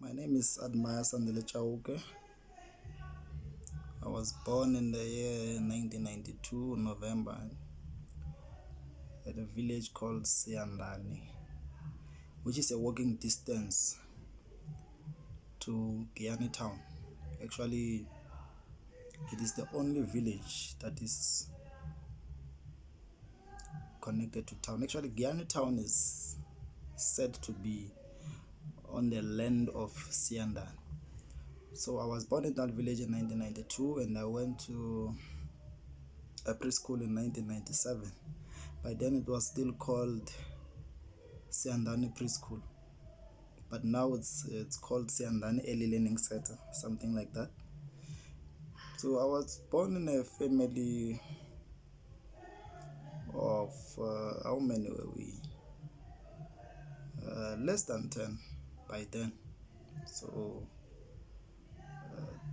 My name is Sandile Chauke. I was born in the year 1992, November, at a village called Siyandhani, which is a walking distance to Giyani town. Actually, it is the only village that is connected to town. Actually, Giyani town is said to be on the land of Siyandhani. So I was born in that village in 1992, and I went to a preschool in 1997. By then it was still called Siyandhani Preschool, but now it's called Siyandhani Early Learning Center, something like that. So I was born in a family of how many were we? Less than 10 by then. So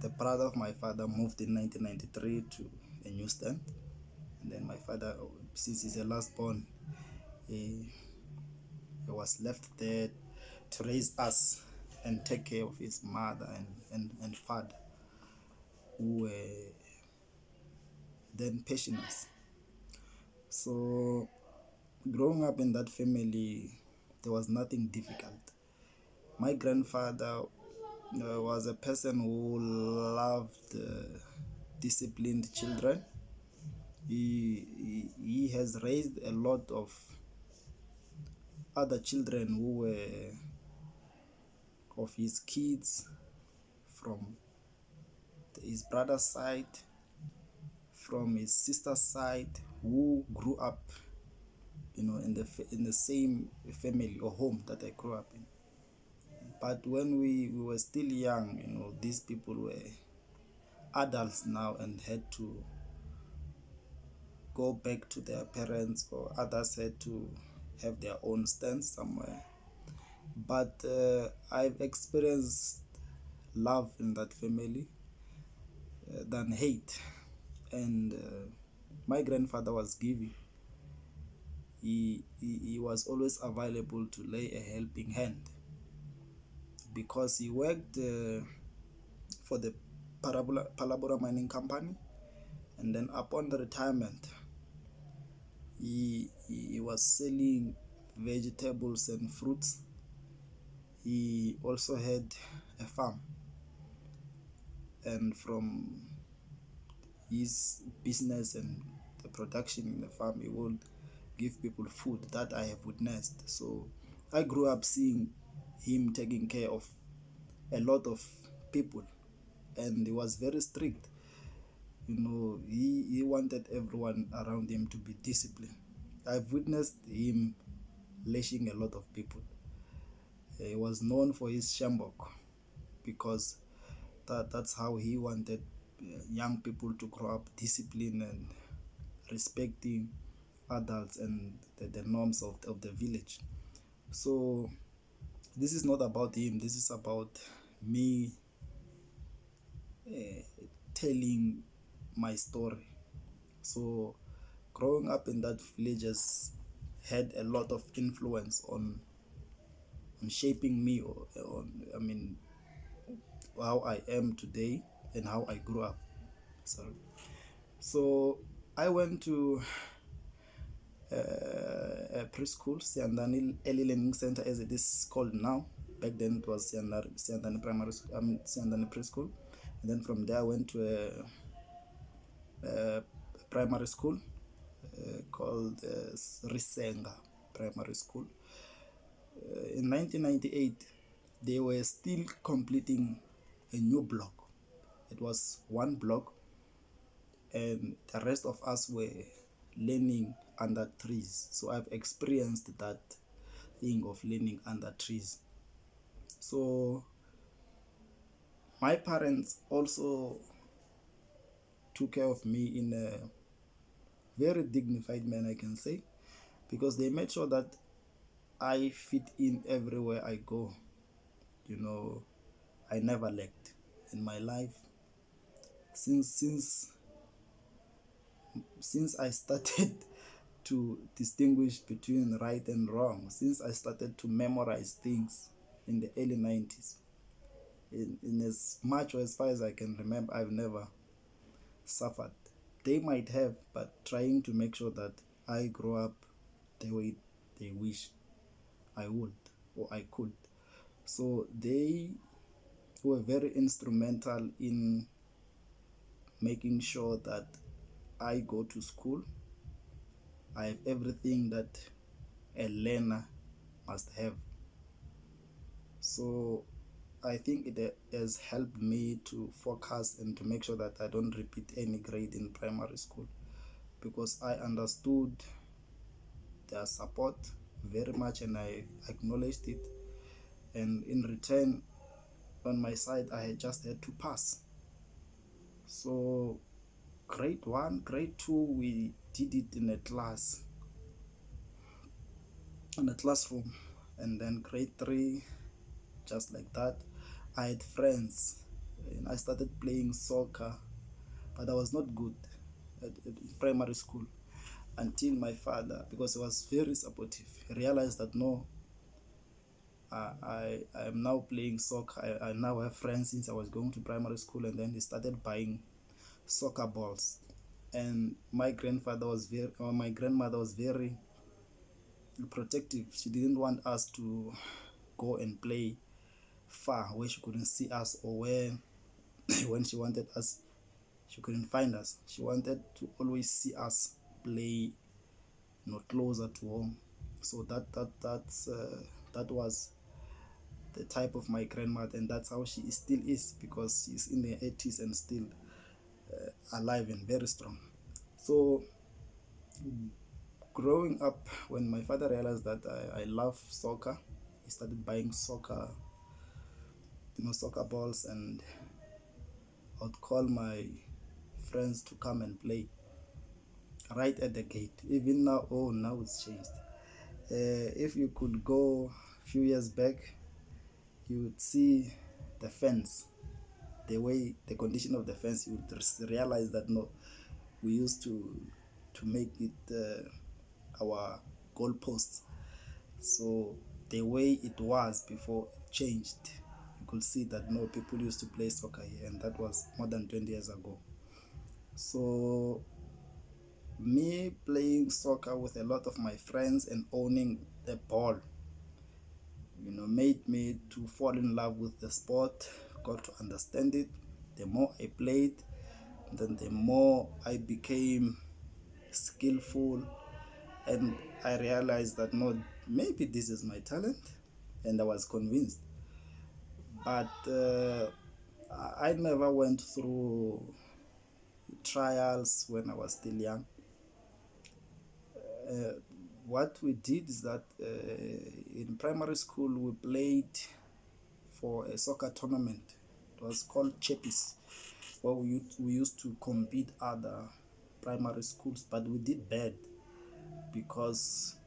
the brother of my father moved in 1993 to a new stand, and then my father, since he's the last born, he was left there to raise us and take care of his mother and father, who were then pensioners. So growing up in that family, there was nothing difficult. My grandfather was a person who loved disciplined children. He has raised a lot of other children who were of his kids from his brother's side, from his sister's side, who grew up, in the same family or home that I grew up in. But when we were still young, these people were adults now and had to go back to their parents, or others had to have their own stance somewhere. But I've experienced love in that family than hate. And my grandfather was giving. He was always available to lay a helping hand, because he worked for the Palabora Mining Company, and then upon the retirement, he was selling vegetables and fruits. He also had a farm, and from his business and the production in the farm, he would give people food. That I have witnessed. So I grew up seeing him taking care of a lot of people, and he was very strict. He wanted everyone around him to be disciplined. I've witnessed him lashing a lot of people. He was known for his shambok, because that's how he wanted young people to grow up disciplined and respecting adults and the norms of the village. So this is not about him. This is about me telling my story. So growing up in that village has had a lot of influence on shaping me, or how I am today and how I grew up. Sorry. So I went to a preschool, Siyandhani Early Learning Center, as it is called now. Back then it was Siyandhani Primary School, Siyandhani Preschool. And then from there I went to a primary school called Risenga Primary School. In 1998, they were still completing a new block. It was one block, and the rest of us were learning under trees. So I've experienced that thing of learning under trees. So my parents also took care of me in a very dignified manner, I can say, because they made sure that I fit in everywhere I go. I never lacked in my life. Since I started to distinguish between right and wrong, since I started to memorize things in the early 90s, in as much or as far as I can remember, I've never suffered. They might have, but trying to make sure that I grow up the way they wish I would or I could. So they were very instrumental in making sure that I go to school. I have everything that a learner must have. So I think it has helped me to focus and to make sure that I don't repeat any grade in primary school, because I understood their support very much and I acknowledged it. And in return, on my side, I just had to pass. So grade 1, grade 2, we did it in a classroom. And then grade 3, just like that. I had friends and I started playing soccer, but I was not good at primary school until my father, because he was very supportive, realized that no, I am now playing soccer. I now have friends since I was going to primary school, and then he started buying soccer balls. And my grandmother was very protective. She didn't want us to go and play far where she couldn't see us, or where when she wanted us she couldn't find us. She wanted to always see us play, closer to home. So that was the type of my grandmother, and that's how she still is, because she's in the 80s and still alive and very strong. So growing up, when my father realized that I love soccer, he started buying soccer balls, and I'd call my friends to come and play right at the gate. Even now, now it's changed. If you could go a few years back, you would see the fence, the condition of the fence. You would realize that no, we used to make it our goalposts. So the way it was before it changed. You could see that no, people used to play soccer here, and that was more than 20 years ago. So me playing soccer with a lot of my friends and owning the ball, made me to fall in love with the sport, got to understand it. The more I played, then the more I became skillful, and I realized that no, maybe this is my talent, and I was convinced. But I never went through trials when I was still young. What we did is that in primary school we played for a soccer tournament. It was called Chepis, where we used to compete other primary schools, but we did bad because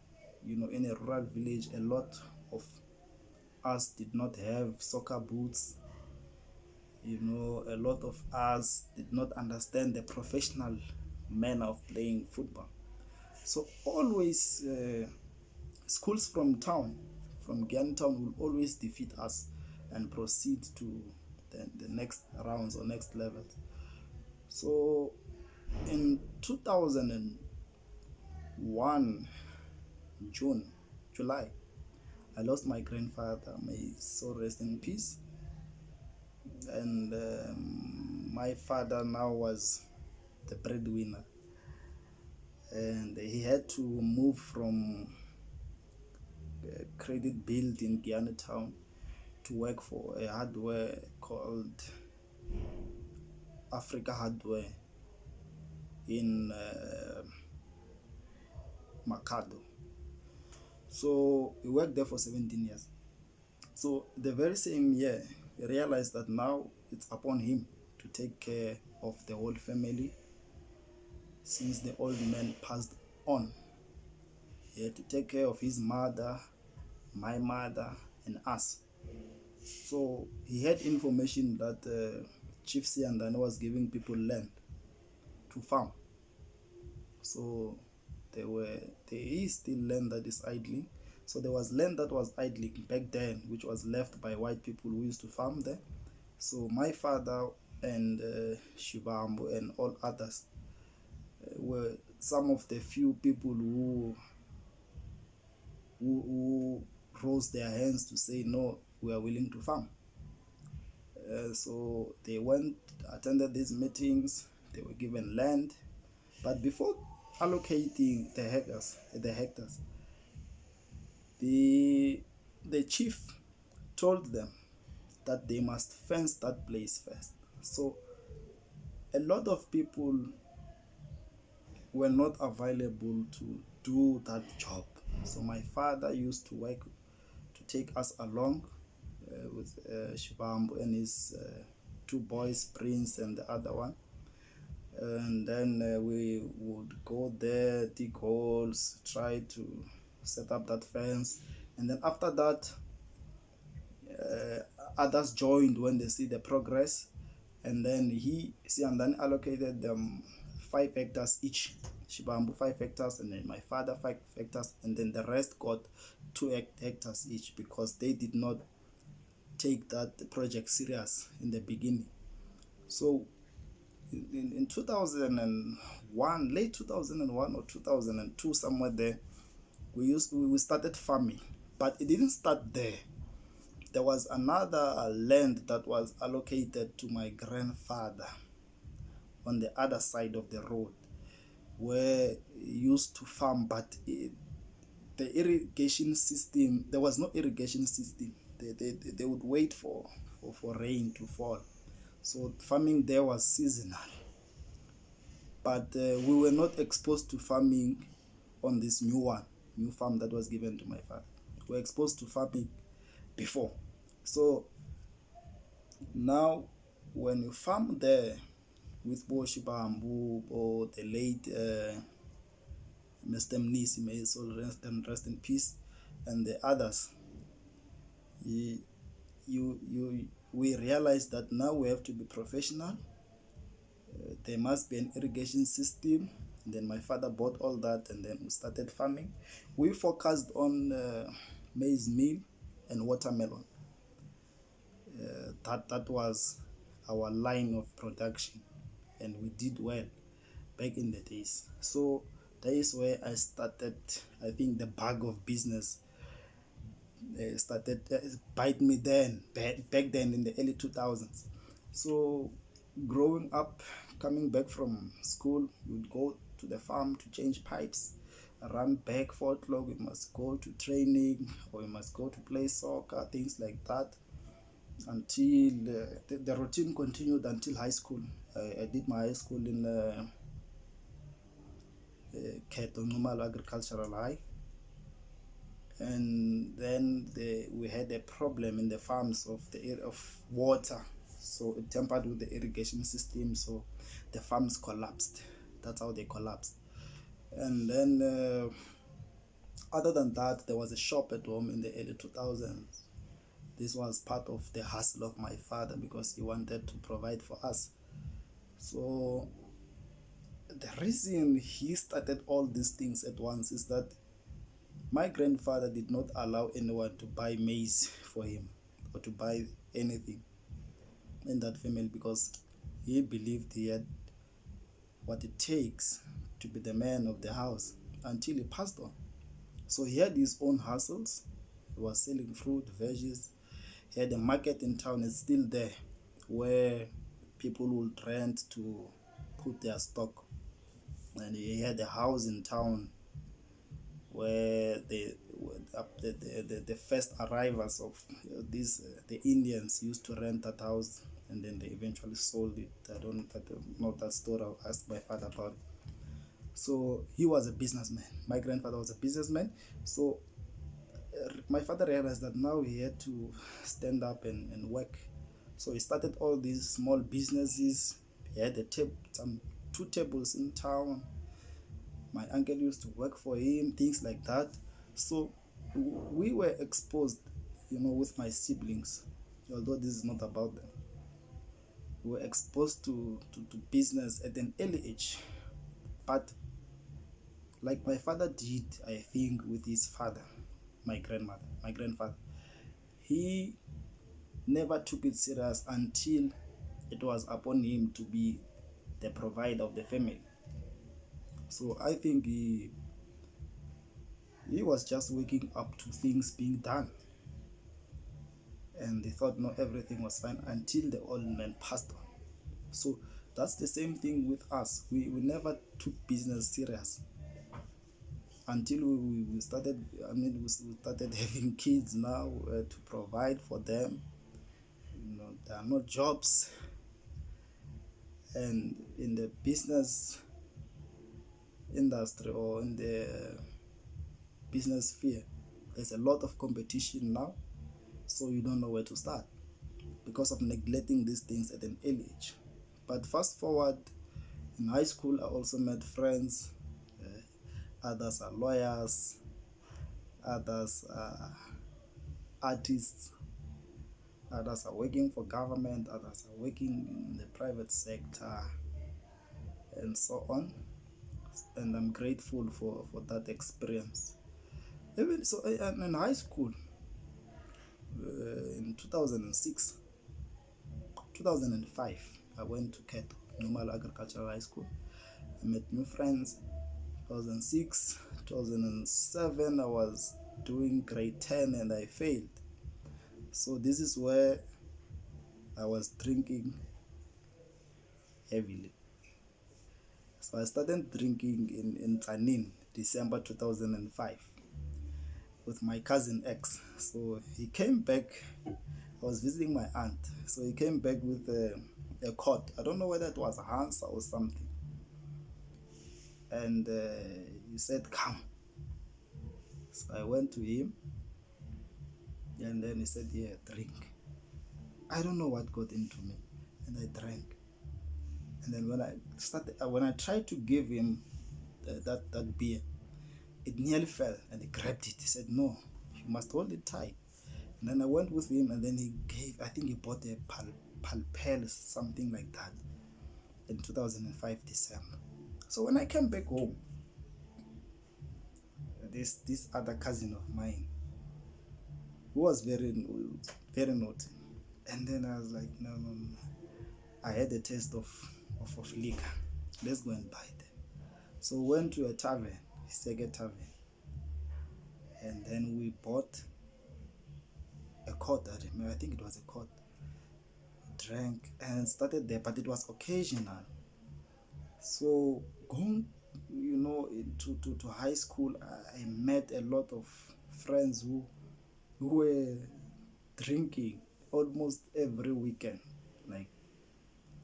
in a rural village a lot of us did not have soccer boots. A lot of us did not understand the professional manner of playing football. So always schools from Guyana town will always defeat us and proceed to the next rounds or next levels. So in 2001, July, I lost my grandfather. May his soul rest in peace. And my father now was the breadwinner, and he had to move from Credit Build in Guyana town to work for a hardware called Africa Hardware in Makado. So he worked there for 17 years. So the very same year, he realized that now it's upon him to take care of the whole family, since the old man passed on. He had to take care of his mother, my mother, and us. So he had information that Chief Siyandhani was giving people land to farm. So there is still land that is idling. So there was land that was idling back then, which was left by white people who used to farm there. So my father and Shivambu and all others were some of the few people who rose their hands to say no, we are willing to farm. So they went, attended these meetings, they were given land, but before allocating the hectares, the chief told them that they must fence that place first. So a lot of people were not available to do that job. So my father used to work to take us along with Shivambu and his two boys, Prince and the other one. And then we would go there, dig holes, try to set up that fence. And then after that, others joined when they see the progress. And then Siyandhani allocated them 5 hectares each. Shibambu 5 hectares, and then my father 5 hectares, and then the rest got 2 hectares each because they did not take that project serious in the beginning. So in 2001, late 2001 or 2002, somewhere there, we started farming, but it didn't start there. There was another land that was allocated to my grandfather on the other side of the road, where he used to farm, but the irrigation system, there was no irrigation system. They would wait for rain to fall. So farming there was seasonal. But we were not exposed to farming on this new farm that was given to my father. We were exposed to farming before. So now when you farm there with Boshi Bambu or the late Mr. Mnisi, may his soul rest in peace, and the others, we realized that now we have to be professional. There must be an irrigation system. And then my father bought all that, and then we started farming. We focused on maize meal and watermelon. That was our line of production, and we did well back in the days. So that is where I started. I think the bug of business started bite me then, back then in the early 2000s. So growing up, coming back from school, we'd go to the farm to change pipes, run back 4 o'clock, we must go to training, or we must go to play soccer, things like that, until the routine continued until high school. I did my high school in Kheto, Nxumalo Agricultural High. And then we had a problem in the farms of water, so it tampered with the irrigation system, so the farms collapsed. That's how they collapsed. And then other than that, there was a shop at home in the early 2000s. This was part of the hustle of my father because he wanted to provide for us. So the reason he started all these things at once is that my grandfather did not allow anyone to buy maize for him or to buy anything in that family because he believed he had what it takes to be the man of the house until he passed on. So he had his own hustles. He was selling fruit, veggies. He had a market in town, it's still there, where people would rent to put their stock. And he had a house in town where the first arrivals of the Indians used to rent that house, and then they eventually sold it. I don't know that story. I'll ask my father about it. So he was a businessman. My grandfather was a businessman. So my father realized that now he had to stand up and work. So he started all these small businesses. He had some 2 tables in town. My uncle used to work for him, things like that. So we were exposed, with my siblings, although this is not about them. We were exposed to business at an early age. But like my father did, I think, with his father, my grandfather, he never took it serious until it was upon him to be the provider of the family. So I think he was just waking up to things being done, and he thought no, everything was fine until the old man passed on. So that's the same thing with us. We never took business serious until we started. I mean, we started having kids now to provide for them. There are no jobs, and in the business industry or in the business sphere, there's a lot of competition now, so you don't know where to start because of neglecting these things at an early age. But fast forward, in high school I also met friends. Others are lawyers, others are artists, others are working for government, others are working in the private sector, and so on. And I'm grateful for that experience. Even so, in high school, in 2006, 2005, I went to Kheto, Nxumalo Agricultural High School. I met new friends. 2006, 2007, I was doing grade 10 and I failed. So this is where I was drinking heavily. So I started drinking in Tanin, December 2005, with my cousin X. So he came back. I was visiting my aunt. So he came back with a coat. I don't know whether it was Hansa or something. And he said, come. So I went to him. And then he said, yeah, drink. I don't know what got into me. And I drank. And then when I tried to give him that beer, it nearly fell, and he grabbed it. He said, no, you must hold it tight. And then I went with him, and then I think he bought a Palpel, something like that, in 2005 December. So when I came back home, this other cousin of mine, who was very, very naughty, and then I was like, no. I had a taste of liquor. Let's go and buy them. So we went to a tavern, Sega Tavern, and then we bought a quart. I think it was a quart. Drank and started there, but it was occasional. So going, to high school, I met a lot of friends who were drinking almost every weekend. Like,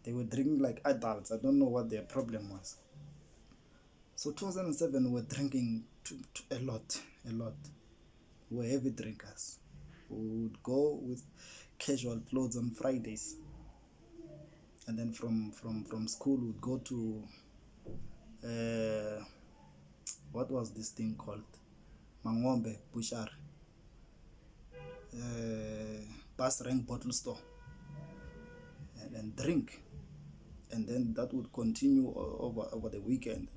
they were drinking like adults. I don't know what their problem was. So 2007, we were drinking a lot. We were heavy drinkers. We would go with casual clothes on Fridays. And then from school, we'd go to, what was this thing called? Mangombe, Bushar. Bus rank bottle store. And drink. And then that would continue over the weekend.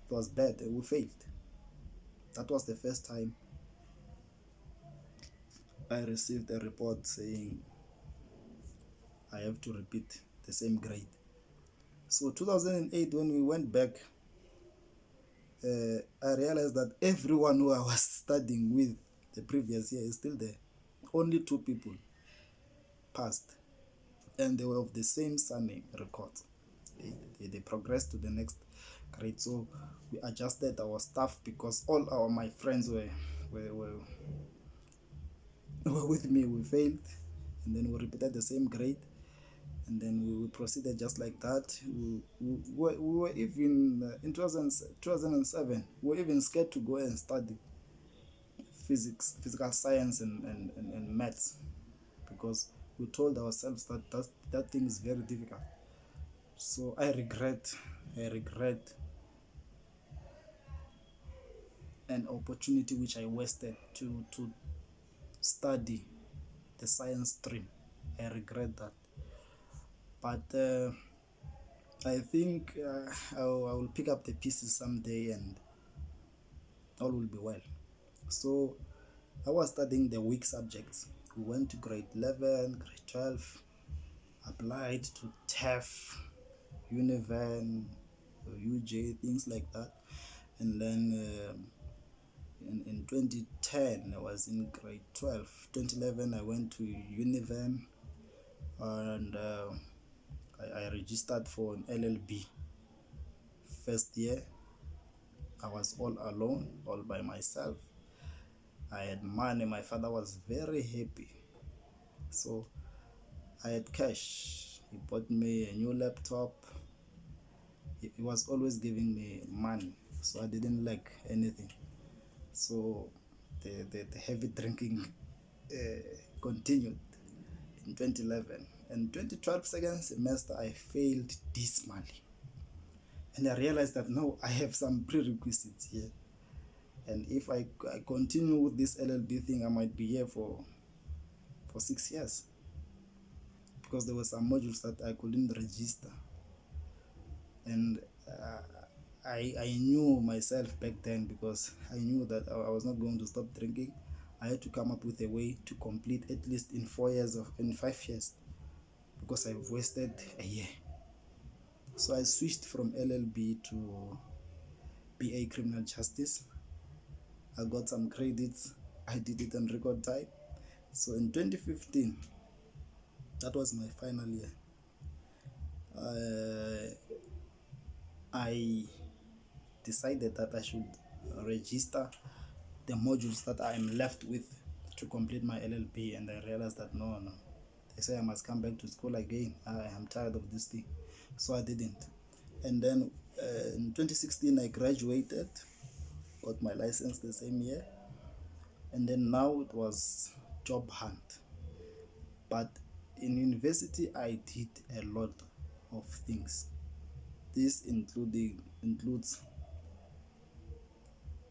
It was bad. We failed. That was the first time I received a report saying I have to repeat the same grade. So 2008, when we went back, I realized that everyone who I was studying with the previous year is still there. Only 2 people passed, and they were of the same surname record. They progressed to the next grade. So we adjusted our stuff because all my friends were with me. We failed, and then we repeated the same grade, and then we proceeded just like that. We were even in 2007, we were even scared to go and study physical science and maths, because we told ourselves that thing is very difficult. So I regret an opportunity which I wasted to study the science stream. I regret that. But I think I will pick up the pieces someday and all will be well. So I was studying the weak subjects. We went to grade 11, grade 12, applied to TEF, Univan, UJ, things like that. And then in 2010, I was in grade 12. 2011, I went to Univan, and I registered for an LLB. First year, I was all alone, all by myself. I had money. My father was very happy. So I had cash. He bought me a new laptop. He was always giving me money, so I didn't lack anything. So the heavy drinking continued in 2011. And 2012 second semester, I failed dismally. And I realized that no, I have some prerequisites here. And if I continue with this LLB thing, I might be here for 6 years. Because there were some modules that I couldn't register. And I knew myself back then, because I knew that I was not going to stop drinking. I had to come up with a way to complete at least in 5 years, because I've wasted a year. So I switched from LLB to BA Criminal Justice. I got some credits. I did it in record time. So in 2015, that was my final year. I decided that I should register the modules that I'm left with to complete my LLB, and I realized that no, they say I must come back to school again. I am tired of this thing, so I didn't. And then in 2016 I graduated, got my license the same year, and then now it was job hunt. But in university I did a lot of things. This includes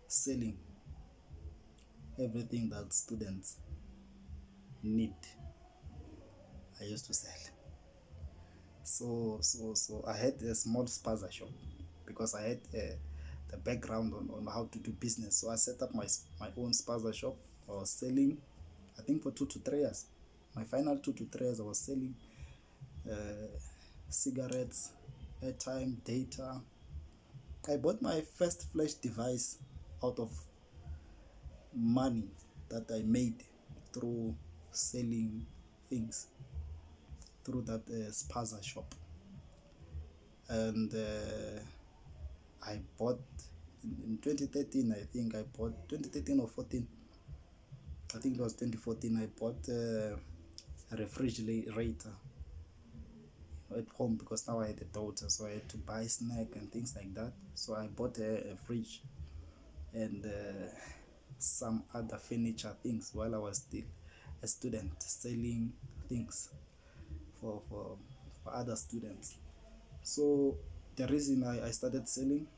selling everything that students need. I used to sell. So I had a small spaza shop, because I had the background on how to do business. So I set up my own spaza shop. I was selling, I think, for 2 to 3 years. My final 2 to 3 years, I was selling cigarettes, airtime, data. I bought my first flash device out of money that I made through selling things through that spaza shop. And I bought in 2013, I think I bought 2013 or 14. I think it was 2014. I bought a refrigerator at home, because now I had a daughter, so I had to buy snack and things like that. So I bought a fridge and some other furniture things while I was still a student, selling things for other students. So the reason I started selling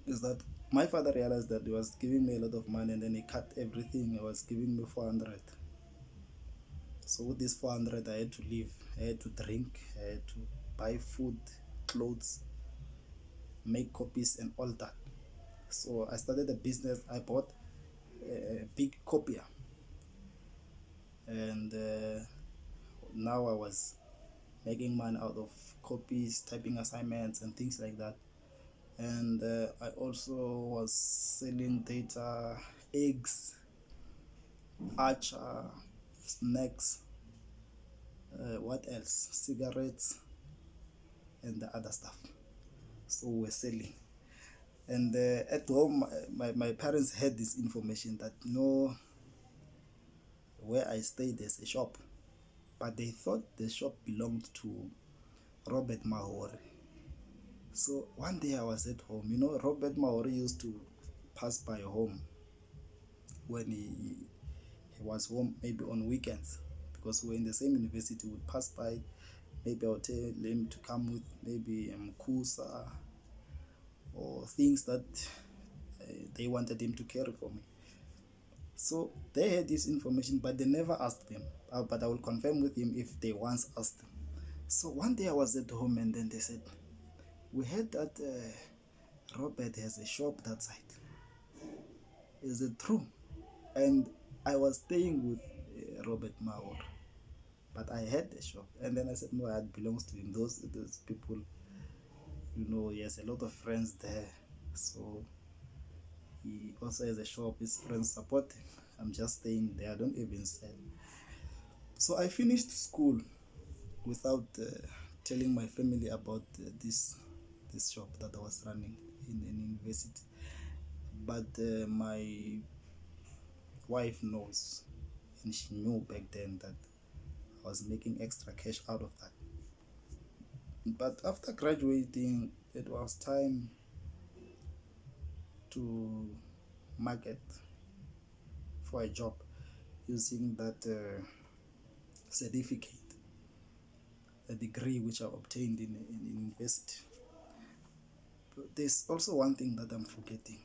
is that my father realized that he was giving me a lot of money, and then he cut everything. He was giving me 400. So with this 400, I had to live. I had to drink. I had to buy food, clothes, make copies, and all that. So I started a business. I bought a big copier, and now I was making money out of copies, typing assignments, and things like that. And I also was selling data, eggs, archer, snacks, what else, cigarettes, and the other stuff. So we're selling. And at home, my parents had this information that where I stayed there's a shop, but they thought the shop belonged to Robert Mahori. So one day I was at home. Robert Mahori used to pass by home when he was home, maybe on weekends, because we're in the same university. Would pass by. Maybe I'll tell him to come with maybe Mkusa or things that they wanted him to carry for me. So they had this information, but they never asked him. But I will confirm with him if they once asked him. So one day I was at home, and then they said, we heard that Robert has a shop that side. Is it true? And I was staying with Robert Mauer. But I had the shop, and then I said, no, it belongs to him. Those people, he has a lot of friends there, so he also has a shop. His friends support him. I'm just staying there. I don't even sell. So I finished school without telling my family about this shop that I was running in university. But my wife knows, and she knew back then that I was making extra cash out of that. But after graduating, it was time to market for a job using that certificate, a degree which I obtained in university. But there's also one thing that I'm forgetting.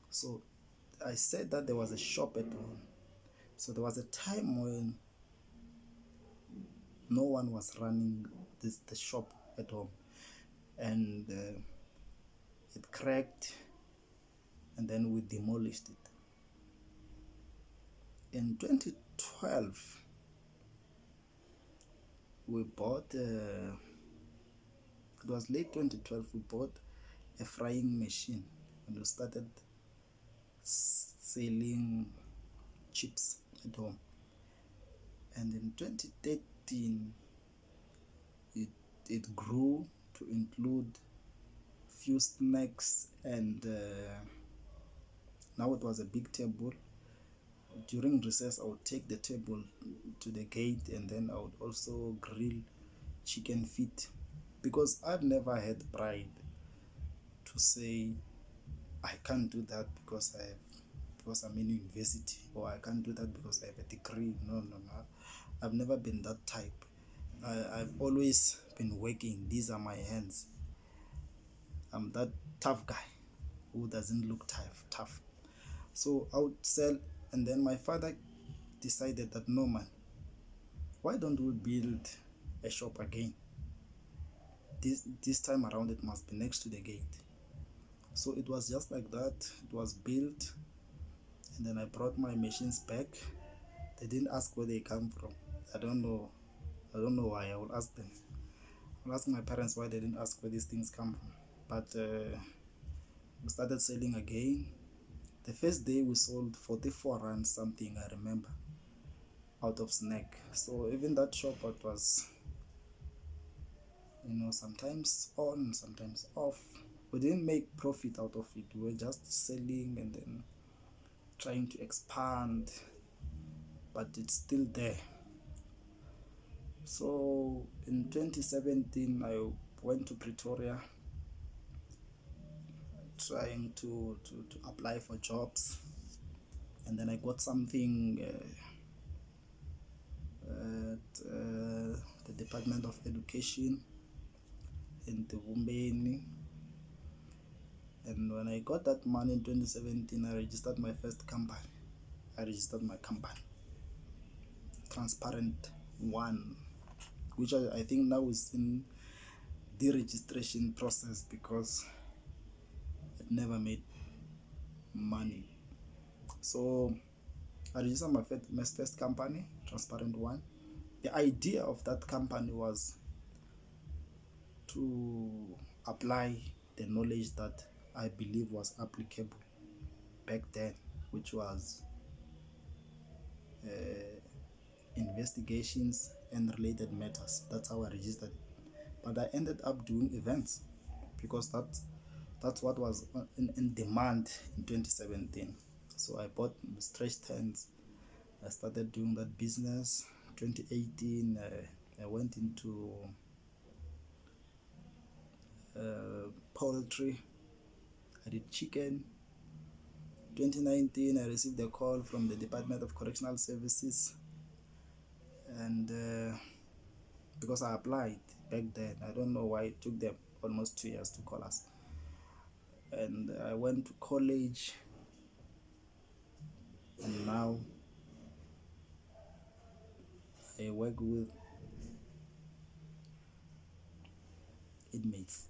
So I said that there was a shop at home. So there was a time when no one was running the shop at home, and it cracked, and then we demolished it. In 2012, we bought, it was late 2012, we bought a frying machine, and we started selling chips at home. And in 2013, it grew to include few snacks, and now it was a big table. During recess, I would take the table to the gate, and then I would also grill chicken feet, because I've never had pride to say I can't do that because I'm in university, or I can't do that because I have a degree. No. I've never been that type. I've always been working. These are my hands. I'm that tough guy who doesn't look tough. So I would sell, and then my father decided that, no man, why don't we build a shop again? This time around it must be next to the gate. So it was just like that. It was built, and then I brought my machines back. They didn't ask where they come from. I don't know why. I will ask them. I'll ask my parents why they didn't ask where these things come from. But we started selling again. The first day we sold 44 rand something, I remember, out of snack. So even that shop, it was, sometimes on, sometimes off. We didn't make profit out of it. We were just selling and then trying to expand, but it's still there. So in 2017, I went to Pretoria trying to apply for jobs, and then I got something at the Department of Education in the Wombeni. And when I got that money in 2017, I registered my first company. I registered my company, Transparent One, which I think now is in the registration process because it never made money. So I registered my first company, Transparent One. The idea of that company was to apply the knowledge that I believe was applicable back then, which was investigations and related matters. That's how I registered it. But I ended up doing events because that's what was in demand in 2017. So I bought stretch tents. I started doing that business. 2018, I went into poultry. I did chicken. 2019, I received a call from the Department of Correctional Services, and because I applied back then, I don't know why it took them almost 2 years to call us. And I went to college, and now I work with inmates,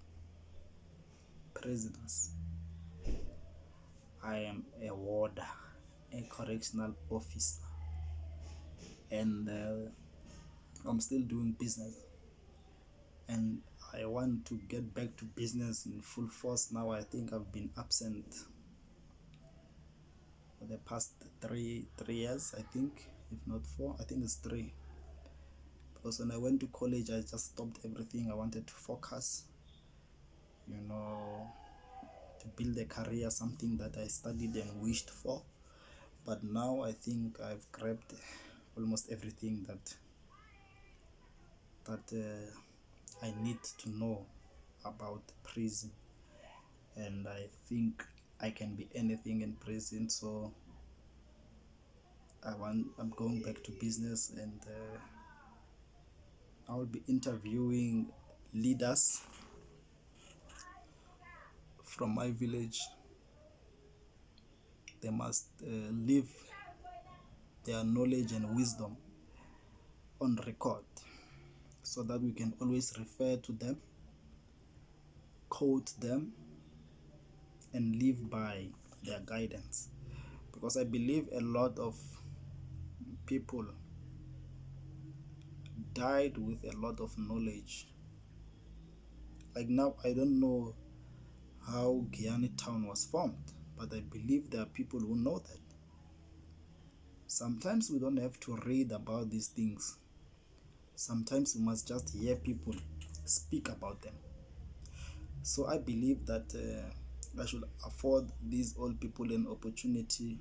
prisoners. I am a warder, a correctional officer. and I'm still doing business, and I want to get back to business in full force now. I think I've been absent for the past three years, I think, if not 4. I think it's 3. Because when I went to college, I just stopped everything. I wanted to focus, you know, to build a career, something that I studied and wished for. But now I think I've grabbed almost everything that I need to know about prison, and I think I can be anything in prison. So I'm going back to business, and I will be interviewing leaders from my village. They must leave their knowledge and wisdom on record so that we can always refer to them, quote them, and live by their guidance. Because I believe a lot of people died with a lot of knowledge. Like now, I don't know how Guyana town was formed, but I believe there are people who know that. Sometimes we don't have to read about these things. Sometimes we must just hear people speak about them. So I believe that I should afford these old people an opportunity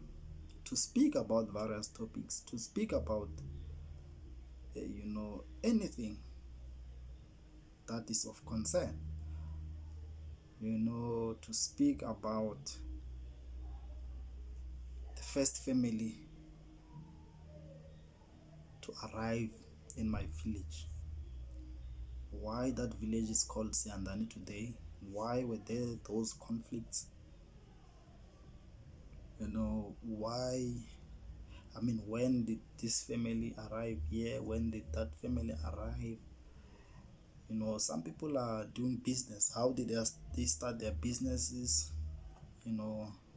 to speak about various topics, to speak about, anything that is of concern, to speak about the first family to arrive in my village. Why that village is called Siyandhani today? Why were there those conflicts? When did this family arrive here? When did that family arrive? Some people are doing business. How did they start their businesses?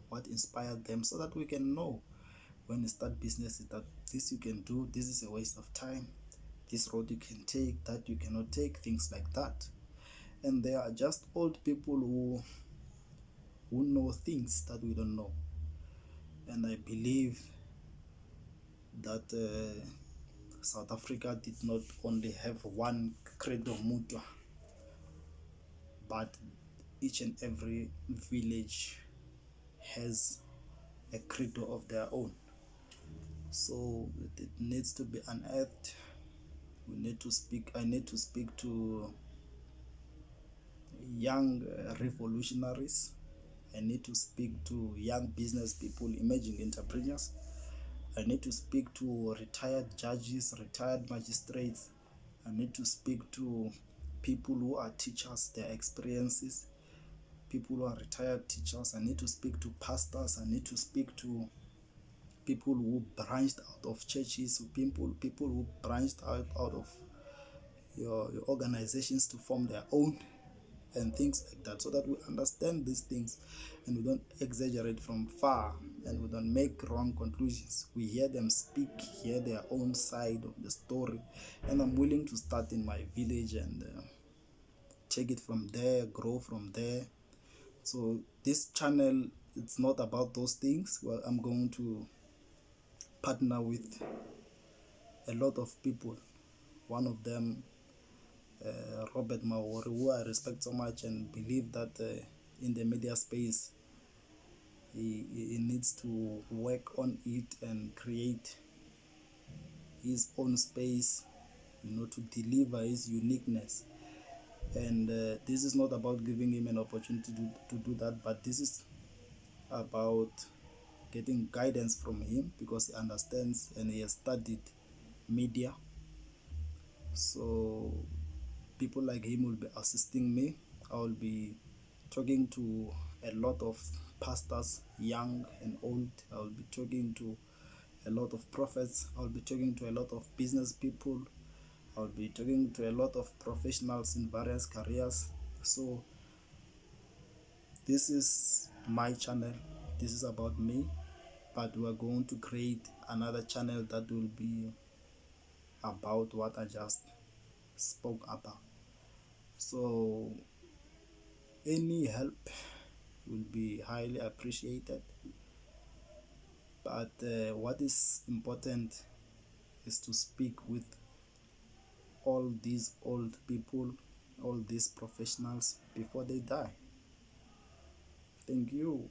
What inspired them, so that we can know when you start businesses that this you can do, this is a waste of time, this road you can take, that you cannot take, things like that. And there are just old people who know things that we don't know. And I believe that South Africa did not only have one Kheto Mutwa, but each and every village has a Kheto of their own. So it needs to be unearthed. I need to speak to young revolutionaries. I need to speak to young business people, emerging entrepreneurs. I need to speak to retired judges, retired magistrates. I need to speak to people who are teachers, their experiences, people who are retired teachers. I need to speak to pastors. I need to speak to people who branched out of churches, people who branched out of your organizations to form their own, and things like that, so that we understand these things and we don't exaggerate from far and we don't make wrong conclusions. We hear them speak, hear their own side of the story, and I'm willing to start in my village and take it from there, grow from there. So this channel, it's not about those things. Well, I'm going to partner with a lot of people. One of them, Robert Mawori, who I respect so much and believe that in the media space, he needs to work on it and create his own space, to deliver his uniqueness. And this is not about giving him an opportunity to do that, but this is about getting guidance from him, because he understands and he has studied media. So people like him will be assisting me. I will be talking to a lot of pastors, young and old. I will be talking to a lot of prophets. I will be talking to a lot of business people. I will be talking to a lot of professionals in various careers. So this is my channel. This is about me. But we are going to create another channel that will be about what I just spoke about. So any help will be highly appreciated, but what is important is to speak with all these old people, all these professionals before they die. Thank you.